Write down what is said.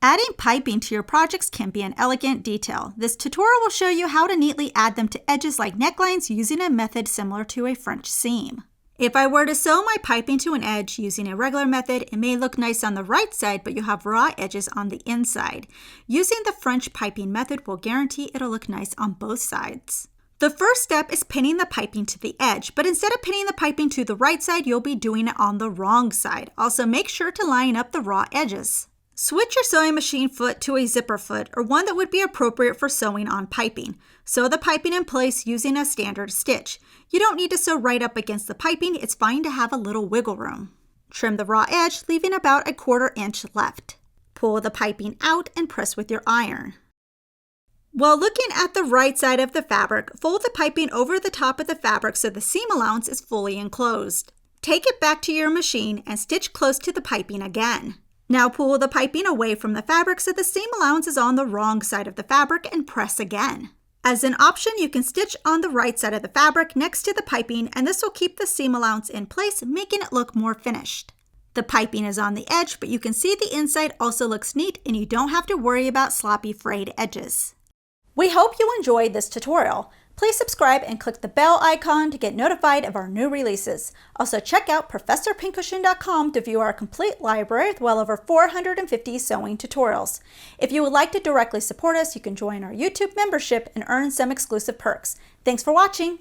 Adding piping to your projects can be an elegant detail. This tutorial will show you how to neatly add them to edges like necklines using a method similar to a French seam. If I were to sew my piping to an edge using a regular method, it may look nice on the right side, but you'll have raw edges on the inside. Using the French piping method will guarantee it'll look nice on both sides. The first step is pinning the piping to the edge, but instead of pinning the piping to the right side, you'll be doing it on the wrong side. Also, make sure to line up the raw edges. Switch your sewing machine foot to a zipper foot or one that would be appropriate for sewing on piping. Sew the piping in place using a standard stitch. You don't need to sew right up against the piping, it's fine to have a little wiggle room. Trim the raw edge, leaving about a 1/4 inch left. Pull the piping out and press with your iron. While looking at the right side of the fabric, fold the piping over the top of the fabric so the seam allowance is fully enclosed. Take it back to your machine and stitch close to the piping again. Now pull the piping away from the fabric so the seam allowance is on the wrong side of the fabric and press again. As an option, you can stitch on the right side of the fabric next to the piping, and this will keep the seam allowance in place, making it look more finished. The piping is on the edge, but you can see the inside also looks neat and you don't have to worry about sloppy frayed edges. We hope you enjoyed this tutorial. Please subscribe and click the bell icon to get notified of our new releases. Also check out ProfessorPincushion.com to view our complete library with well over 450 sewing tutorials. If you would like to directly support us, you can join our YouTube membership and earn some exclusive perks. Thanks for watching!